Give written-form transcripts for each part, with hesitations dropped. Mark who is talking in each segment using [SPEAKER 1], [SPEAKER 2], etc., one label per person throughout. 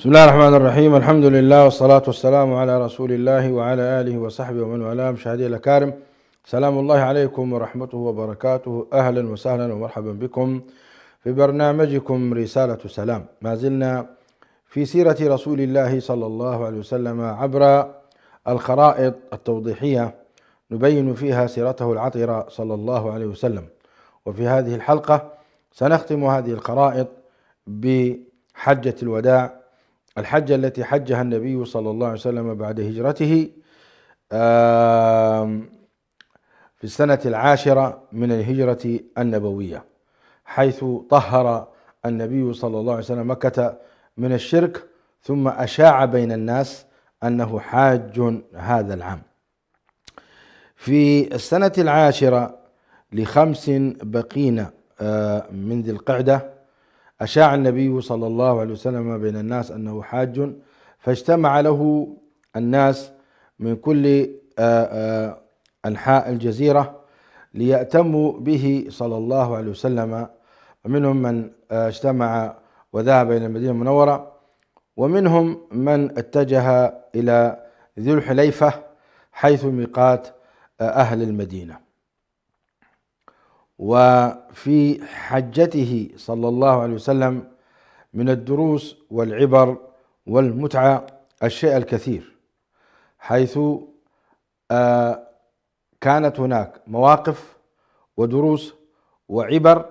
[SPEAKER 1] بسم الله الرحمن الرحيم. الحمد لله والصلاة والسلام على رسول الله وعلى آله وصحبه ومن والاه. مشاهدي الأكارم، سلام الله عليكم ورحمته وبركاته. أهلا وسهلا ومرحبا بكم في برنامجكم رسالة سلام. ما زلنا في سيرة رسول الله صلى الله عليه وسلم عبر الخرائط التوضيحية نبين فيها سيرته العطرة صلى الله عليه وسلم. وفي هذه الحلقة سنختم هذه الخرائط بحجة الوداع، الحجة التي حجها النبي صلى الله عليه وسلم بعد هجرته في السنة 10 من الهجرة النبوية، حيث طهر النبي صلى الله عليه وسلم مكة من الشرك، ثم أشاع بين الناس أنه حاج هذا العام. في السنة 10 ل5 بقين من ذي القعدة أشاع النبي صلى الله عليه وسلم بين الناس أنه حاج، فاجتمع له الناس من كل أنحاء الجزيرة ليأتموا به صلى الله عليه وسلم. ومنهم من اجتمع وذهب إلى المدينة المنورة، ومنهم من اتجه إلى ذي الحليفة حيث ميقات أهل المدينة. وفي حجته صلى الله عليه وسلم من الدروس والعبر والمتعة الشيء الكثير، حيث كانت هناك مواقف ودروس وعبر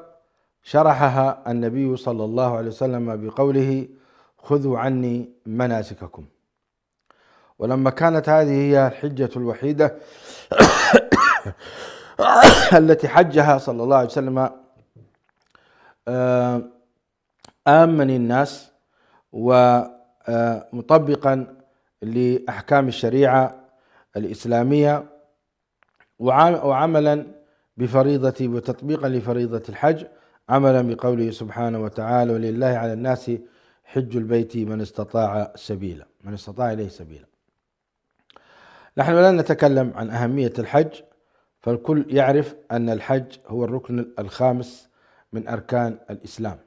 [SPEAKER 1] شرحها النبي صلى الله عليه وسلم بقوله: خذوا عني مناسككم. ولما كانت هذه هي الحجة الوحيدة التي حجها صلى الله عليه وسلم آمن الناس ومطبقا لأحكام الشريعة الإسلامية وعملا بفريضة وتطبيقا لفريضة الحج، عملا بقوله سبحانه وتعالى: ولله على الناس حج البيت من استطاع إليه سبيلا. نحن لا نتكلم عن أهمية الحج، فالكل يعرف أن الحج هو الركن الخامس من أركان الإسلام،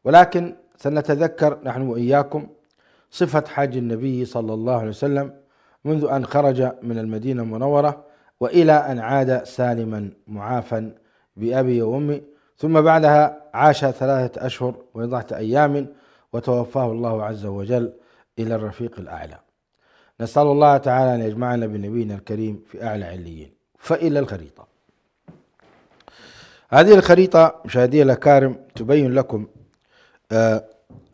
[SPEAKER 1] ولكن سنتذكر نحن وإياكم صفة حج النبي صلى الله عليه وسلم منذ أن خرج من المدينة المنورة وإلى أن عاد سالما معافا بأبي وأمي، ثم بعدها عاش 3 أشهر و9 أيام وتوفاه الله عز وجل إلى الرفيق الأعلى. نسأل الله تعالى أن يجمعنا بنبينا الكريم في أعلى عليين. فإلى الخريطة. هذه الخريطة مشاهدي الأكارم تبين لكم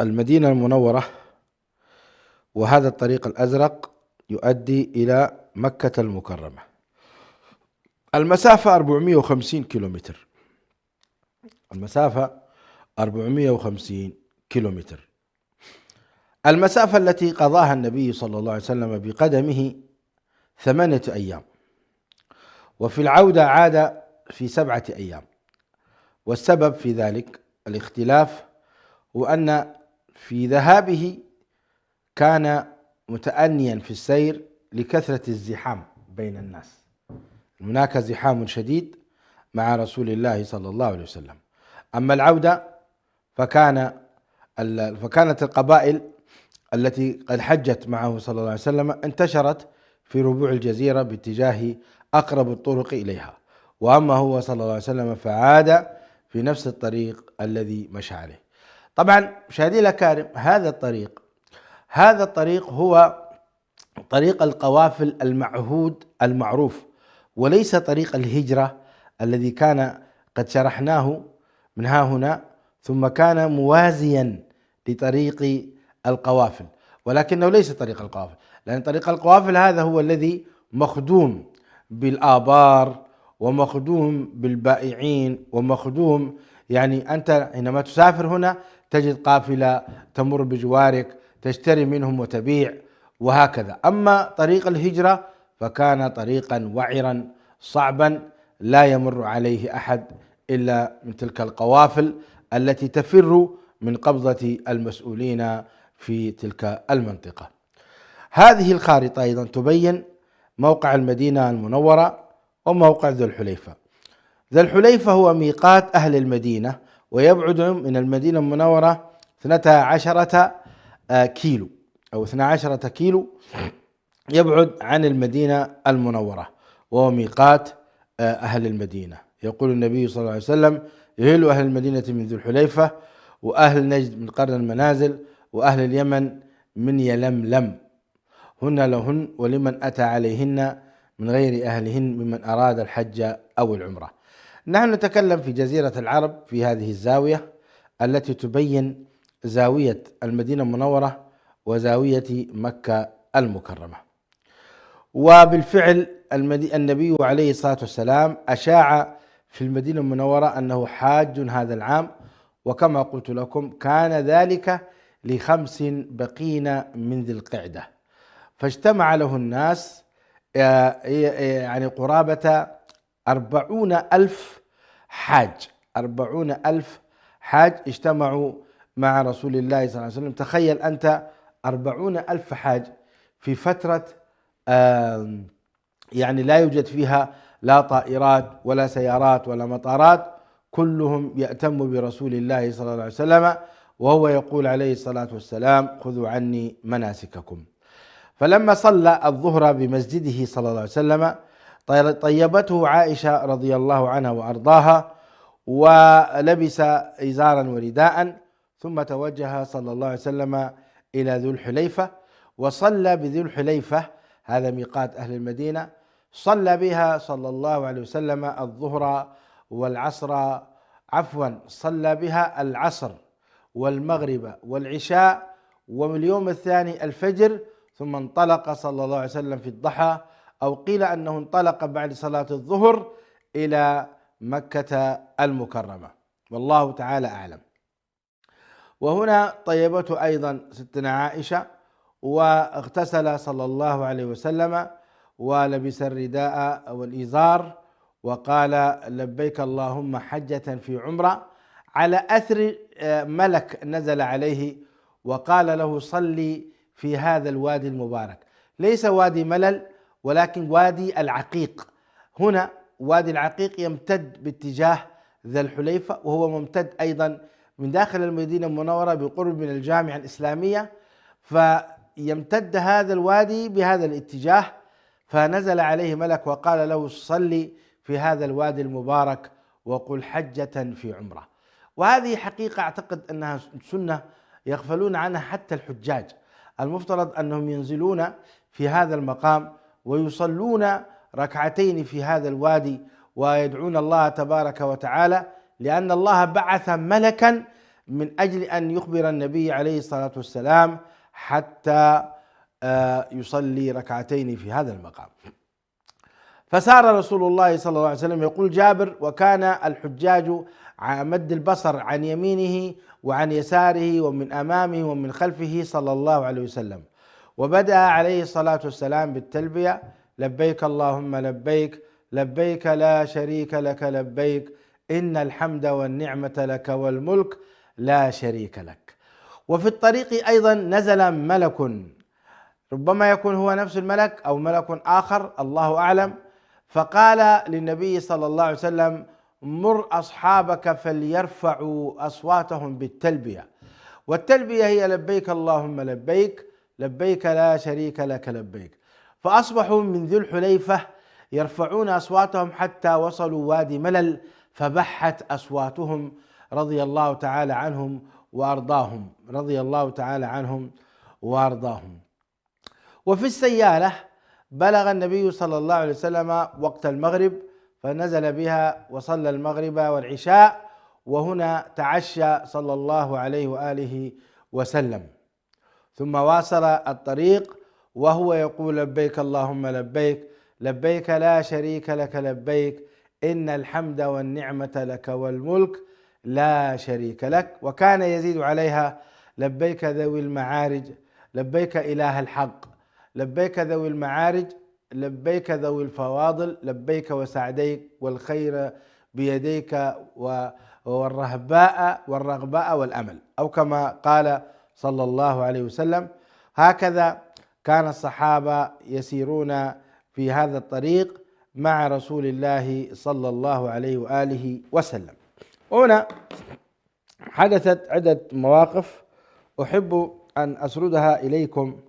[SPEAKER 1] المدينة المنورة، وهذا الطريق الأزرق يؤدي إلى مكة المكرمة. المسافة 450 كيلومتر، المسافة 450 كيلومتر. المسافة التي قضاها النبي صلى الله عليه وسلم بقدمه 8 أيام، وفي العودة عاد في 7 أيام. والسبب في ذلك الاختلاف هو أن في ذهابه كان متأنيا في السير لكثرة الزحام بين الناس، هناك زحام شديد مع رسول الله صلى الله عليه وسلم. أما العودة فكانت القبائل التي قد حجت معه صلى الله عليه وسلم انتشرت في ربوع الجزيرة باتجاه أقرب الطرق إليها، وأما هو صلى الله عليه وسلم فعاد في نفس الطريق الذي مشى عليه. طبعا مشاهدي الأكارم، هذا الطريق هو طريق القوافل المعهود المعروف، وليس طريق الهجرة الذي كان قد شرحناه من ها هنا، ثم كان موازيا لطريق القوافل، ولكنه ليس طريق القوافل، لأن طريق القوافل هذا هو الذي مخدوم بالآبار ومخدوم بالبائعين ومخدوم، يعني أنت حينما تسافر هنا تجد قافلة تمر بجوارك تشتري منهم وتبيع وهكذا. أما طريق الهجرة فكان طريقا وعرا صعبا لا يمر عليه أحد إلا من تلك القوافل التي تفر من قبضة المسؤولين في تلك المنطقة. هذه الخارطة أيضا تبين موقع المدينة المنورة وموقع ذو الحليفة. ذو الحليفة هو ميقات أهل المدينة، ويبعد من المدينة المنورة 12 كيلو أو 12 كيلو يبعد عن المدينة المنورة، وهو ميقات أهل المدينة. يقول النبي صلى الله عليه وسلم: يهل أهل المدينة من ذو الحليفة، وأهل نجد من قرن المنازل، وأهل اليمن من يلملم، هن لهن ولمن أتى عليهن من غير أهلهن ممن أراد الحج أو العمرة. نحن نتكلم في جزيرة العرب في هذه الزاوية التي تبين زاوية المدينة المنورة وزاوية مكة المكرمة. وبالفعل النبي عليه الصلاة والسلام أشاع في المدينة المنورة أنه حاج هذا العام، وكما قلت لكم كان ذلك ل5 بقين من ذي القعدة، فاجتمع له الناس يعني قرابة 40,000 حاج. 40,000 حاج اجتمعوا مع رسول الله صلى الله عليه وسلم. تخيل أنت 40,000 حاج في فترة يعني لا يوجد فيها لا طائرات ولا سيارات ولا مطارات، كلهم يأتم برسول الله صلى الله عليه وسلم، وهو يقول عليه الصلاة والسلام: خذوا عني مناسككم. فلما صلى الظهر بمسجده صلى الله عليه وسلم طيبته عائشة رضي الله عنها وأرضاها، ولبس إزارا ورداء، ثم توجه صلى الله عليه وسلم إلى ذو الحليفة، وصلى بذو الحليفة، هذا ميقات أهل المدينة، صلى بها صلى الله عليه وسلم الظهر والعصر، صلى بها العصر والمغرب والعشاء، واليوم الثاني الفجر، ثم انطلق صلى الله عليه وسلم في الضحى، أو قيل أنه انطلق بعد صلاة الظهر إلى مكة المكرمة، والله تعالى أعلم. وهنا طيبته أيضا ستنا عائشة، واغتسل صلى الله عليه وسلم ولبس الرداء والإزار، وقال: لبيك اللهم حجة في عمرة، على أثر ملك نزل عليه وقال له: صلي في هذا الوادي المبارك. ليس وادي ملل، ولكن وادي العقيق. هنا وادي العقيق يمتد باتجاه ذا الحليفة، وهو ممتد أيضا من داخل المدينة المنورة بقرب من الجامعة الإسلامية، فيمتد هذا الوادي بهذا الاتجاه. فنزل عليه ملك وقال له: صلي في هذا الوادي المبارك وقل حجة في عمرة. وهذه حقيقة أعتقد أنها سنة يغفلون عنها حتى الحجاج. المفترض أنهم ينزلون في هذا المقام ويصلون ركعتين في هذا الوادي ويدعون الله تبارك وتعالى، لأن الله بعث ملكا من أجل أن يخبر النبي عليه الصلاة والسلام حتى يصلي ركعتين في هذا المقام. فسار رسول الله صلى الله عليه وسلم، يقول جابر: وكان الحجاج مد البصر عن يمينه وعن يساره ومن أمامه ومن خلفه صلى الله عليه وسلم، وبدأ عليه الصلاة والسلام بالتلبية: لبيك اللهم لبيك، لبيك لا شريك لك لبيك، إن الحمد والنعمة لك والملك لا شريك لك. وفي الطريق أيضا نزل ملك، ربما يكون هو نفس الملك أو ملك آخر، الله أعلم، فقال للنبي صلى الله عليه وسلم: مر أصحابك فليرفعوا أصواتهم بالتلبية. والتلبية هي لبيك اللهم لبيك، لبيك لا شريك لك لبيك. فأصبحوا من ذي الحليفة يرفعون أصواتهم حتى وصلوا وادي ملل، فبحت أصواتهم رضي الله تعالى عنهم وأرضاهم، رضي الله تعالى عنهم وأرضاهم. وفي السيالة بلغ النبي صلى الله عليه وسلم وقت المغرب، فنزل بها وصلى المغرب والعشاء، وهنا تعشى صلى الله عليه وآله وسلم، ثم واصل الطريق وهو يقول: لبيك اللهم لبيك، لبيك لا شريك لك لبيك، إن الحمد والنعمة لك والملك لا شريك لك. وكان يزيد عليها: لبيك ذوي المعارج، لبيك إله الحق، لبيك ذوي المعارج، لبيك ذوي الفواضل، لبيك وسعديك، والخير بيديك، والرغباء والأمل، أو كما قال صلى الله عليه وسلم. هكذا كان الصحابة يسيرون في هذا الطريق مع رسول الله صلى الله عليه وآله وسلم. هنا حدثت عدة مواقف أحب أن أسردها إليكم،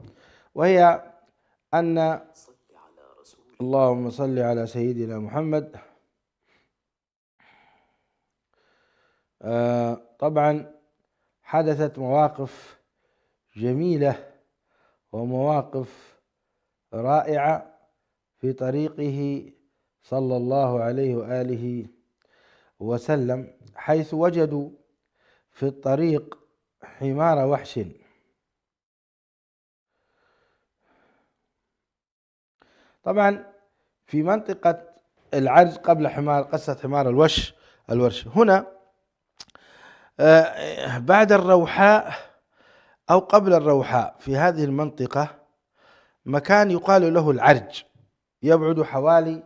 [SPEAKER 1] وهي أن اللهم صل على سيدنا محمد. طبعا حدثت مواقف جميلة ومواقف رائعة في طريقه صلى الله عليه وآله وسلم، حيث وجدوا في الطريق حمار وحش. طبعا في منطقة العرج قبل قصة حمار الورش هنا بعد الروحاء أو قبل الروحاء في هذه المنطقة مكان يقال له العرج، يبعد حوالي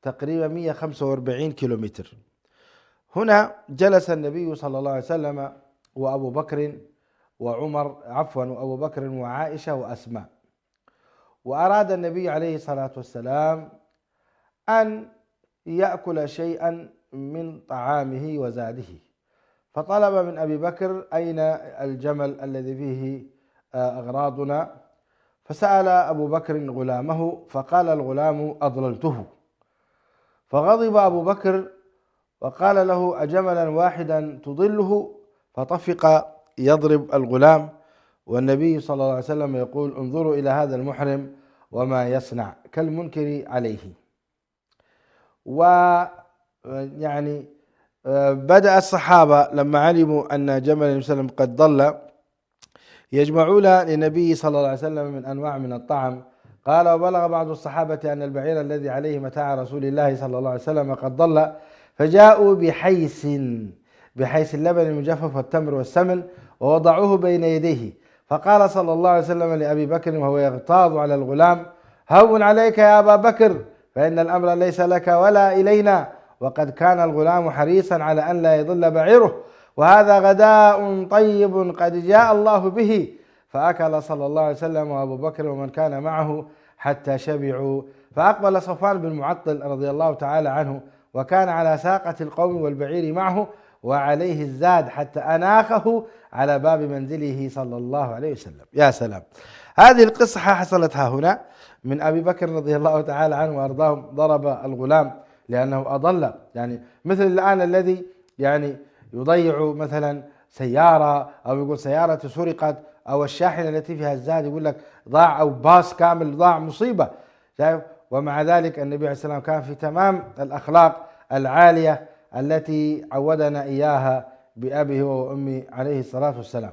[SPEAKER 1] تقريبا 145 كيلومتر. هنا جلس النبي صلى الله عليه وسلم وأبو بكر وأبو بكر وعائشة وأسماء، وأراد النبي عليه الصلاة والسلام أن يأكل شيئا من طعامه وزاده، فطلب من أبي بكر أين الجمل الذي فيه أغراضنا، فسأل أبو بكر غلامه فقال الغلام أضللته، فغضب أبو بكر وقال له أجملا واحدا تضله، فطفق يضرب الغلام، والنبي صلى الله عليه وسلم يقول انظروا إلى هذا المحرم وما يصنع كالمنكر عليه. ويعني بدأ الصحابة لما علموا أن جمل النبي صلى الله عليه وسلم قد ضل يجمعون للنبي صلى الله عليه وسلم من أنواع من الطعام. قال وبلغ بعض الصحابة أن البعير الذي عليه متاع رسول الله صلى الله عليه وسلم قد ضل، فجاءوا بحيث اللبن المجفف والتمر والسمن ووضعوه بين يديه، فقال صلى الله عليه وسلم لأبي بكر وهو يغتاظ على الغلام هون عليك يا أبا بكر، فإن الأمر ليس لك ولا إلينا، وقد كان الغلام حريصا على أن لا يضل بعيره، وهذا غداء طيب قد جاء الله به. فأكل صلى الله عليه وسلم وأبو بكر ومن كان معه حتى شبعوا. فأقبل صفوان بن معطل رضي الله تعالى عنه، وكان على ساقة القوم والبعير معه وعليه الزاد، حتى أناخه على باب منزله صلى الله عليه وسلم. يا سلام، هذه القصة حصلتها هنا من أبي بكر رضي الله تعالى عنه وأرضاه، ضرب الغلام لأنه أضل، يعني مثل الآن الذي يعني يضيع مثلا سيارة أو يقول سيارة سرقت أو الشاحنة التي فيها الزاد يقول لك ضاع، أو باص كامل ضاع، مصيبة. ومع ذلك النبي عليه السلام كان في تمام الأخلاق العالية التي عودنا إياها بأبيه وأمي عليه الصلاة والسلام.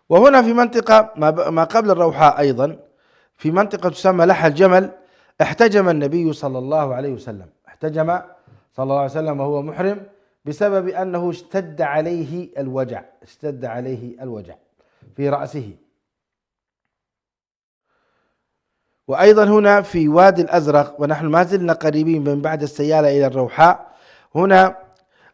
[SPEAKER 1] وهنا في منطقة ما قبل الروحاء أيضا في منطقة تسمى لحى الجمل، احتجم النبي صلى الله عليه وسلم، احتجم صلى الله عليه وسلم وهو محرم بسبب أنه اشتد عليه الوجع في رأسه. وأيضا هنا في وادي الأزرق، ونحن ما زلنا قريبين من بعد السيالة إلى الروحاء، هنا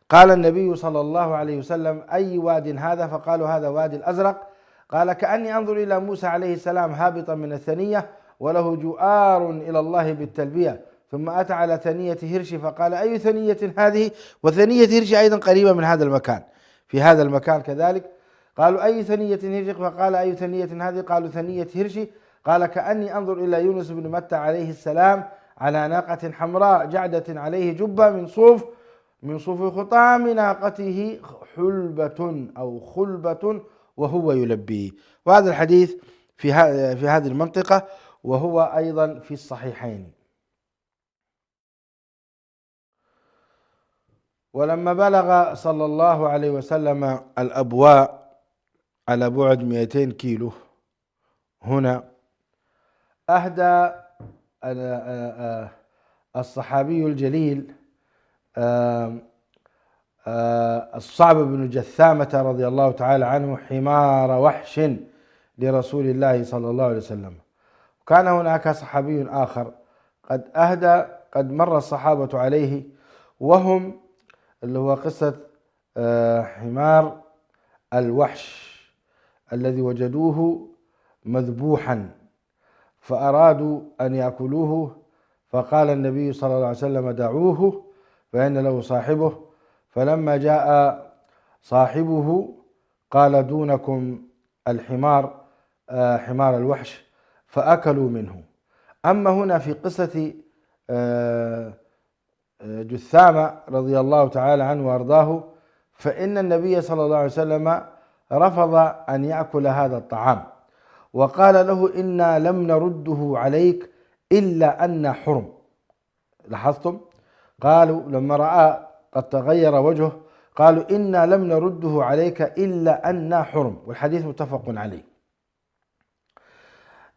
[SPEAKER 1] قال النبي صلى الله عليه وسلم أي واد هذا؟ فقالوا هذا وادي الأزرق. قال كأني أنظر إلى موسى عليه السلام هابطا من الثنية وله جؤار إلى الله بالتلبية، ثم أتى على ثنية هرش فقال أي ثنية هذه؟ وثنية هرش أيضا قريبة من هذا المكان، في هذا المكان كذلك. قالوا أي ثنية هرش؟ فقال أي ثنية هذه؟ قالوا ثنية هرش. قال كأني أنظر إلى يونس بن متى عليه السلام على ناقة حمراء جعدة عليه جبة من صوف خطام ناقته حلبة أو خلبة وهو يلبي. وهذا الحديث في هذه المنطقة، وهو أيضا في الصحيحين. ولما بلغ صلى الله عليه وسلم الأبواء على بعد 200 كيلو، هنا أهدى الصحابي الجليل الصعب بن جثامة رضي الله تعالى عنه حمار وحش لرسول الله صلى الله عليه وسلم. وكان هناك صحابي آخر قد أهدى، قد مر الصحابة عليه، وهم اللي هو قصة حمار الوحش الذي وجدوه مذبوحا فأرادوا أن يأكلوه، فقال النبي صلى الله عليه وسلم دعوه فإن له صاحبه. فلما جاء صاحبه قال دونكم الحمار حمار الوحش فأكلوا منه. أما هنا في قصة جثامة رضي الله تعالى عنه وأرضاه، فإن النبي صلى الله عليه وسلم رفض أن يأكل هذا الطعام، وقال له إنا لم نرده عليك إلا أن حرم. لاحظتم؟ قالوا لما رأى قد تغير وجهه قالوا إنا لم نرده عليك إلا أن حرم، والحديث متفق عليه.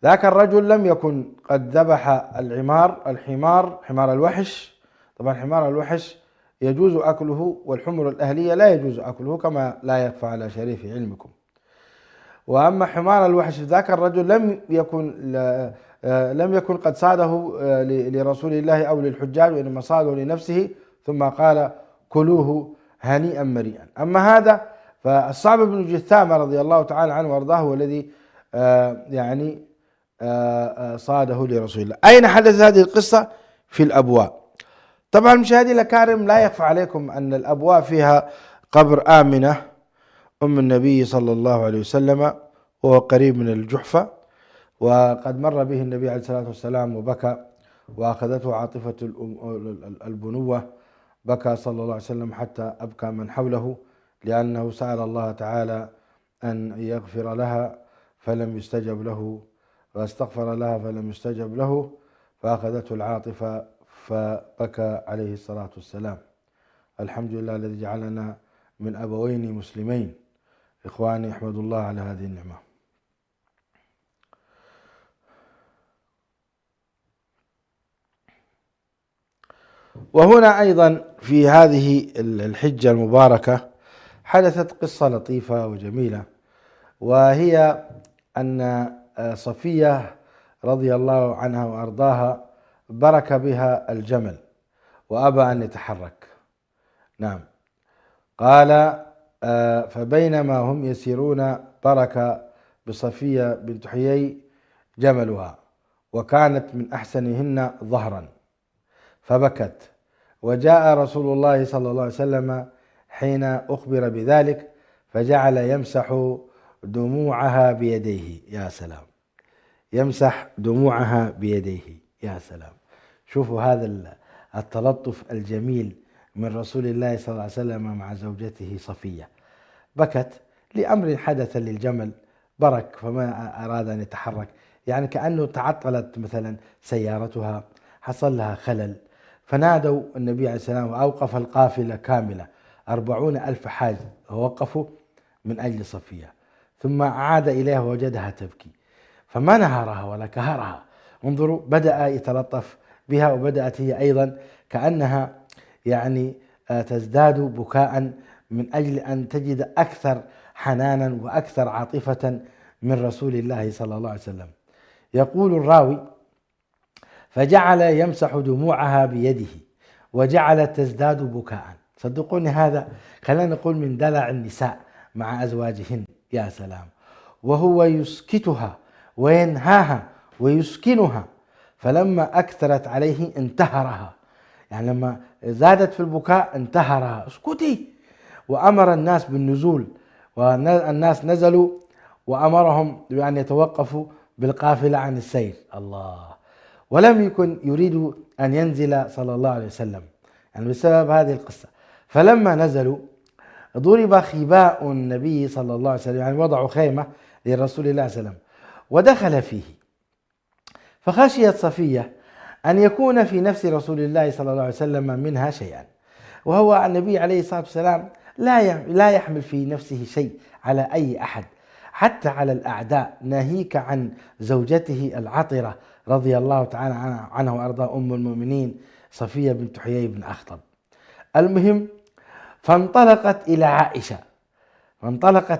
[SPEAKER 1] ذاك الرجل لم يكن قد ذبح حمار الوحش. طبعا حمار الوحش يجوز أكله، والحمر الأهلية لا يجوز أكله كما لا يخفى على شريف علمكم. وأما حمار الوحش ذاك الرجل لم يكن قد صاده لرسول الله أو للحجاج، وإنما صاده لنفسه ثم قال كلوه هنيئا مريئا. أما هذا فالصعب بن جثامة رضي الله تعالى عنه وارضاه هو الذي صاده لرسول الله. أين حدث هذه القصة؟ في الأبواء. طبعا مشاهدي الأكارم، لا يخفى عليكم أن الأبواء فيها قبر آمنة أم النبي صلى الله عليه وسلم، وهو قريب من الجحفة، وقد مر به النبي عليه الصلاة والسلام وبكى، وأخذته عاطفة البنوة، بكى صلى الله عليه وسلم حتى أبكى من حوله، لأنه سأل الله تعالى أن يغفر لها فلم يستجب له، واستغفر لها فلم يستجب له، فأخذته العاطفة فبكى عليه الصلاة والسلام. الحمد لله الذي جعلنا من أبوين مسلمين. إخواني احمدوا الله على هذه النعمة. وهنا أيضا في هذه الحجة المباركة حدثت قصة لطيفة وجميلة، وهي أن صفية رضي الله عنها وأرضاها برك بها الجمل وأبى أن يتحرك. نعم، قال فبينما هم يسيرون برك بصفية بنت حيي جملها، وكانت من أحسنهن ظهرا، فبكت، وجاء رسول الله صلى الله عليه وسلم حين أخبر بذلك فجعل يمسح دموعها بيديه. يا سلام، يمسح دموعها بيديه. يا سلام، شوفوا هذا التلطف الجميل من رسول الله صلى الله عليه وسلم مع زوجته صفية. بكت لأمر حدث للجمل، برك فما أراد أن يتحرك، يعني كأنه تعطلت مثلا سيارتها، حصل لها خلل، فنادوا النبي عليه السلام وأوقف القافلة كاملة 40,000 حاج ووقفوا من أجل صفية، ثم عاد إليها ووجدها تبكي، فما نهرها ولا كهرها. انظروا، بدأ يتلطف بها، وبدأت هي أيضا كأنها تزداد بكاء من أجل أن تجد أكثر حنانا وأكثر عاطفة من رسول الله صلى الله عليه وسلم. يقول الراوي فجعل يمسح دموعها بيده وجعلت تزداد بكاء. صدقوني هذا خلينا نقول من دلع النساء مع أزواجهن. يا سلام، وهو يسكتها وينهاها ويسكنها، فلما أكثرت عليه انتهرها، يعني لما زادت في البكاء انتهرها، اسكتي، وأمر الناس بالنزول، والناس نزلوا وأمرهم بأن يتوقفوا بالقافلة عن السير. الله، ولم يكن يريد أن ينزل صلى الله عليه وسلم بسبب هذه القصة. فلما نزلوا ضرب خباء النبي صلى الله عليه وسلم، وضعوا خيمة للرسول الله صلى الله عليه وسلم ودخل فيه، فخشيت صفية أن يكون في نفس رسول الله صلى الله عليه وسلم منها شيئا، وهو النبي عليه الصلاة والسلام لا يحمل في نفسه شيء على أي أحد، حتى على الأعداء، ناهيك عن زوجته العطرة رضي الله تعالى عنها وأرضاها أم المؤمنين صفية بنت حيي بن أخطب. المهم، فانطلقت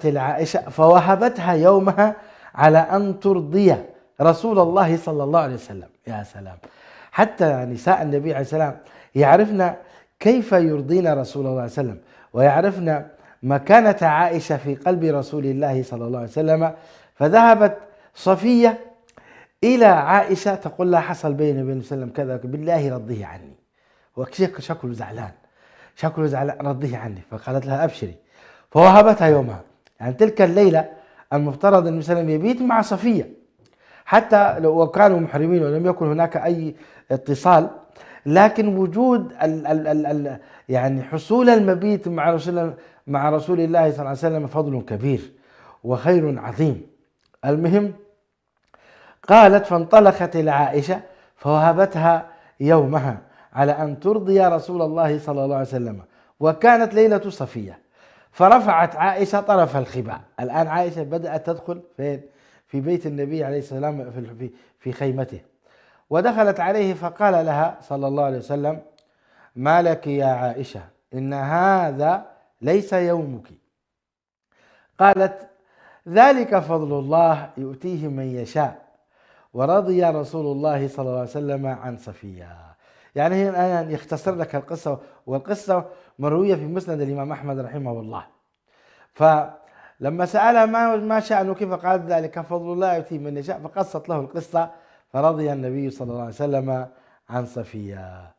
[SPEAKER 1] إلى عائشة فوهبتها يومها على أن ترضي رسول الله صلى الله عليه وسلم. يا سلام، حتى نساء النبي عليه السلام يعرفن كيف يرضين رسول الله عليه وسلم، ويعرفن مكانة عائشة في قلب رسول الله صلى الله عليه وسلم. فذهبت صفية إلى عائشة تقول لها حصل بيني وبين وسلم كذا، بالله رضيه عني، وشكله زعلان رضيه عني. فقالت لها أبشري، فوهبتها يومها. يعني تلك الليلة المفترض أن وسلم يبيت مع صفية، حتى لو كانوا محرمين ولم يكن هناك أي اتصال، لكن وجود ال يعني حصول المبيت مع رسول الله صلى الله عليه وسلم فضل كبير وخير عظيم. المهم، قالت فانطلقت إلى عائشة فوهبتها يومها على أن ترضي رسول الله صلى الله عليه وسلم، وكانت ليلة صفية، فرفعت عائشة طرف الخباء. الآن عائشة بدأت تدخل فين؟ في بيت النبي عليه الصلاة والسلام، في خيمته، ودخلت عليه فقال لها صلى الله عليه وسلم: ما لك يا عائشة، إن هذا ليس يومك. قالت: ذلك فضل الله يؤتيه من يشاء، ورضي رسول الله صلى الله عليه وسلم عن صفية. يعني أنا يختصر لك القصة، والقصة مروية في مسند الإمام أحمد رحمه الله. فلما سألها ما شأنك، فقالت: ذلك فضل الله يؤتيه من يشاء، فقصت له القصة، فرضي النبي صلى الله عليه وسلم عن صفية.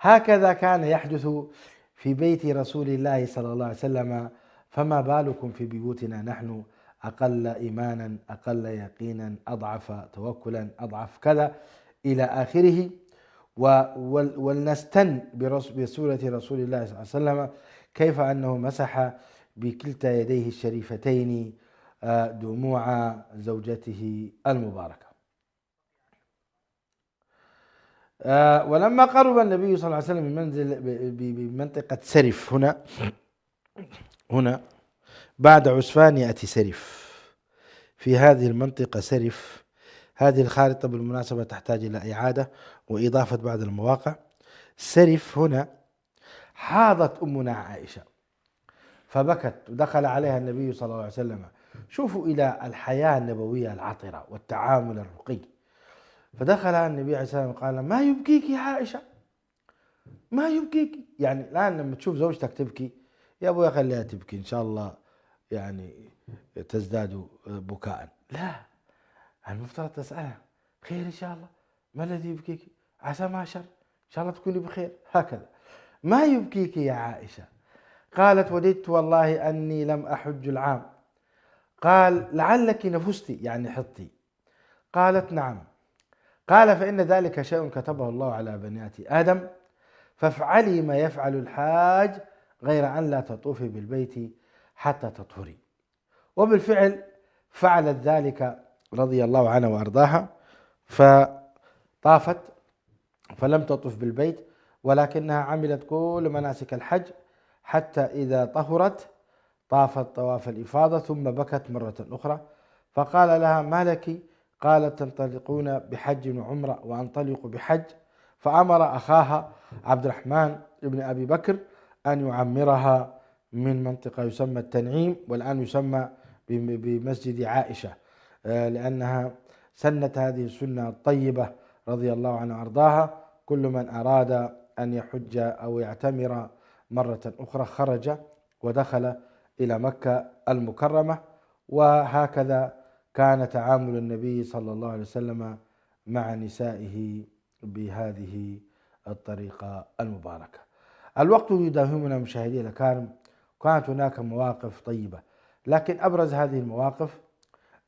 [SPEAKER 1] هكذا كان يحدث في بيت رسول الله صلى الله عليه وسلم، فما بالكم في بيوتنا نحن؟ أقل إيمانا، أقل يقينا، أضعف توكلا، أضعف كذا إلى آخره. ولنستن بسورة رسول الله صلى الله عليه وسلم كيف أنه مسح بكلتا يديه الشريفتين دموع زوجته المباركة. ولما قرب النبي صلى الله عليه وسلم من منزل بمنطقة سرف، هنا بعد عسفان يأتي سرف. في هذه المنطقة سرف، هذه الخارطة بالمناسبة تحتاج إلى إعادة وإضافة بعض المواقع. سرف هنا حاضت أمنا عائشة فبكت، ودخل عليها النبي صلى الله عليه وسلم. شوفوا إلى الحياة النبوية العطرة والتعامل الرقي. فدخل النبي عليه الصلاة والسلام قال: ما يبكيك يا عائشة؟ ما يبكيك؟ يعني الآن لما تشوف زوجتك تبكي، يا أبويا خليها تبكي إن شاء الله يعني تزداد بكاء. لا، المفترض تسألها: خير إن شاء الله؟ ما الذي يبكيك؟ عسى ما شر، إن شاء الله تكوني بخير. هكذا. ما يبكيك يا عائشة؟ قالت: وددت والله أني لم أحج العام. قال: لعلك نفستي، يعني حطي. قالت: نعم. قال: فإن ذلك شيء كتبه الله على بنات آدم، فافعلي ما يفعل الحاج، غير أن لا تطوفي بالبيت حتى تطهري. وبالفعل فعلت ذلك رضي الله عنها وأرضاها، فطافت، فلم تطف بالبيت، ولكنها عملت كل مناسك الحج حتى إذا طهرت طافت طواف الإفاضة، ثم بكت مرة أخرى. فقال لها: ما لك؟ قالت: تنطلقون بحج وعمرة وأنطلق بحج. فأمر أخاها عبد الرحمن بن أبي بكر أن يعمرها من منطقة يسمى التنعيم، والآن يسمى بمسجد عائشة، لأنها سنت هذه السنة الطيبة رضي الله عنها وأرضاها. كل من أراد أن يحج أو يعتمر مرة أخرى خرج ودخل إلى مكة المكرمة. وهكذا كان تعامل النبي صلى الله عليه وسلم مع نسائه بهذه الطريقة المباركة. الوقت يداهمنا مشاهدي الكرام، كانت هناك مواقف طيبة، لكن أبرز هذه المواقف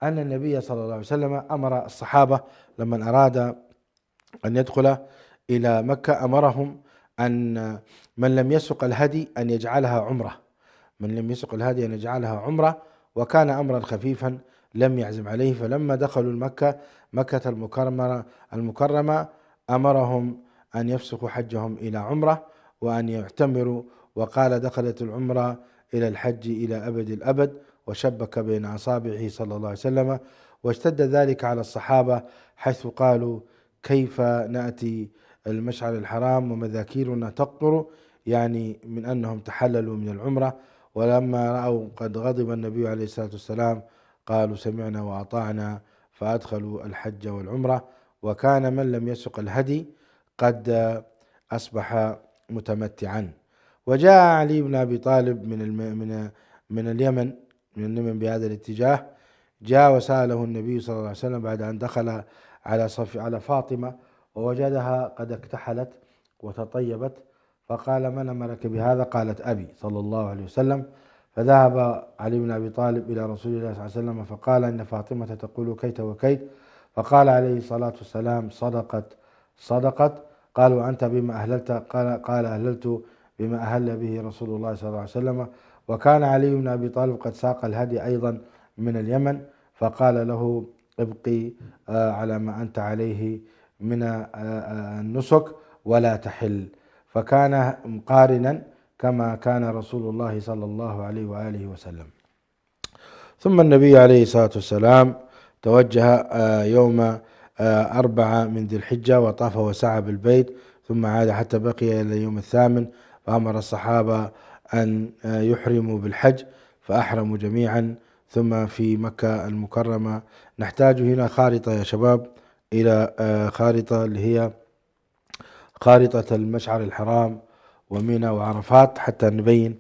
[SPEAKER 1] أن النبي صلى الله عليه وسلم أمر الصحابة لمن أراد أن يدخل إلى مكة، أمرهم أن من لم يسق الهدي أن يجعلها عمرة، من لم يسق الهدي أن يجعلها عمرة، وكان أمرا خفيفا لم يعزم عليه. فلما دخلوا مكة المكرمة أمرهم أن يفسخوا حجهم إلى عمرة وأن يعتمروا، وقال: دخلت العمرة إلى الحج إلى أبد الأبد، وشبك بين أصابعه صلى الله عليه وسلم. واشتد ذلك على الصحابة حيث قالوا: كيف نأتي المشعر الحرام ومذاكيرنا تقطر، يعني من أنهم تحللوا من العمرة. ولما رأوا قد غضب النبي عليه الصلاة والسلام قالوا: سمعنا وأطعنا، فأدخلوا الحج والعمرة. وكان من لم يسق الهدي قد أصبح متمتعا. وجاء علي بن أبي طالب من اليمن بهذا الاتجاه، جاء وسأله النبي صلى الله عليه وسلم بعد أن دخل على فاطمة ووجدها قد اكتحلت وتطيبت، فقال: من أمرك بهذا؟ قالت: أبي صلى الله عليه وسلم. فذهب علي بن أبي طالب إلى رسول الله صلى الله عليه وسلم فقال إن فاطمة تقول كيت وكيت، فقال عليه الصلاة والسلام صدقت صدقت. قال وأنت بما أهللت؟ قال أهللت بما أهل به رسول الله صلى الله عليه وسلم. وكان علي بن أبي طالب قد ساق الهدي أيضا من اليمن، فقال له ابقي على ما أنت عليه من النسك ولا تحل، فكان مقارنا كما كان رسول الله صلى الله عليه وآله وسلم. ثم النبي عليه الصلاة والسلام توجه يوم 4 من ذي الحجة وطاف وسعى بالبيت، ثم عاد حتى بقي إلى اليوم 8، فأمر الصحابة أن يحرموا بالحج فأحرموا جميعا. ثم في مكة المكرمة نحتاج هنا خارطة يا شباب، إلى خارطة اللي هي خارطة المشعر الحرام ومنى وعرفات، حتى نبين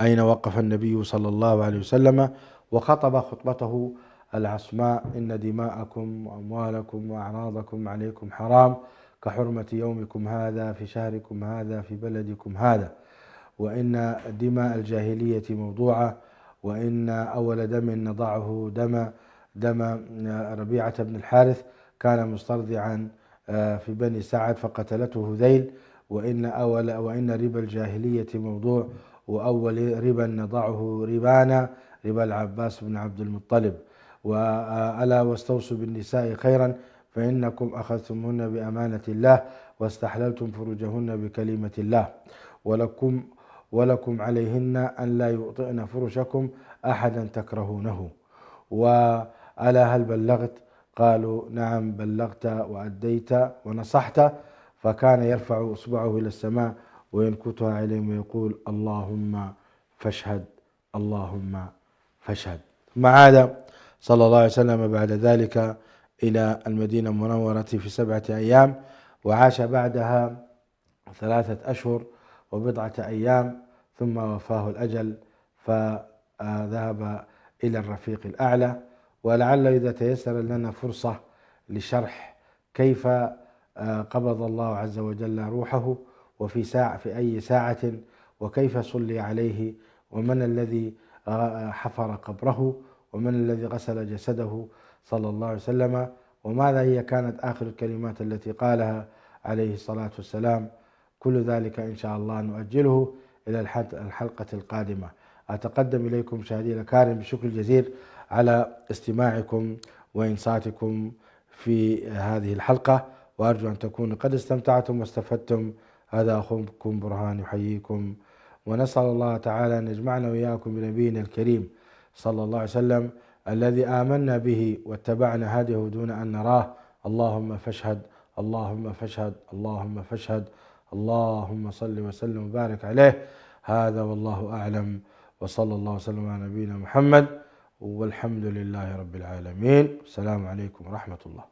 [SPEAKER 1] أين وقف النبي صلى الله عليه وسلم، وخطب خطبته العصماء: إن دماءكم وأموالكم وأعراضكم عليكم حرام كحرمة يومكم هذا في شهركم هذا في بلدكم هذا، وإن دماء الجاهلية موضوعة، وإن أول دم نضعه دم ربيعة بن الحارث كان مسترضعا في بني سعد فقتلته هذيل، وإن ربا الجاهلية موضوع، وأول ربا نضعه ربا العباس بن عبد المطلب. وألا واستوصوا بالنساء خيرا فإنكم أخذتمهن بأمانة الله واستحللتم فروجهن بكلمة الله، ولكم عليهن أن لا يؤطئن فرشكم أحدا تكرهونه. وألا هل بلغت؟ قالوا نعم بلغت وأديت ونصحت. فكان يرفع إصبعه إلى السماء وينكتها عليهم ويقول اللهم فاشهد اللهم فاشهد. ثم عاد صلى الله عليه وسلم بعد ذلك إلى المدينة المنورة في 7 أيام، وعاش بعدها 3 أشهر وبضعة أيام، ثم وفاه الأجل فذهب إلى الرفيق الأعلى. ولعل إذا تيسر لنا فرصة لشرح كيف قبض الله عز وجل روحه، في أي ساعة، وكيف صلي عليه، ومن الذي حفر قبره، ومن الذي غسل جسده صلى الله عليه وسلم، وماذا هي كانت آخر الكلمات التي قالها عليه الصلاة والسلام. كل ذلك إن شاء الله نؤجله إلى الحلقة القادمة. أتقدم إليكم مشاهدي الأكارم بشكر جزيل على استماعكم وإنصاتكم في هذه الحلقة، وأرجو أن تكونوا قد استمتعتم واستفدتم. هذا أخوكم برهان يحييكم، ونسأل الله تعالى أن يجمعنا وإياكم بنبينا الكريم صلى الله عليه وسلم الذي آمنا به واتبعنا هديه دون أن نراه. اللهم فاشهد اللهم فاشهد اللهم فاشهد. اللهم صل وسلم وبارك عليه. هذا والله أعلم، وصلى الله وسلم على نبينا محمد، والحمد لله رب العالمين. السلام عليكم ورحمة الله.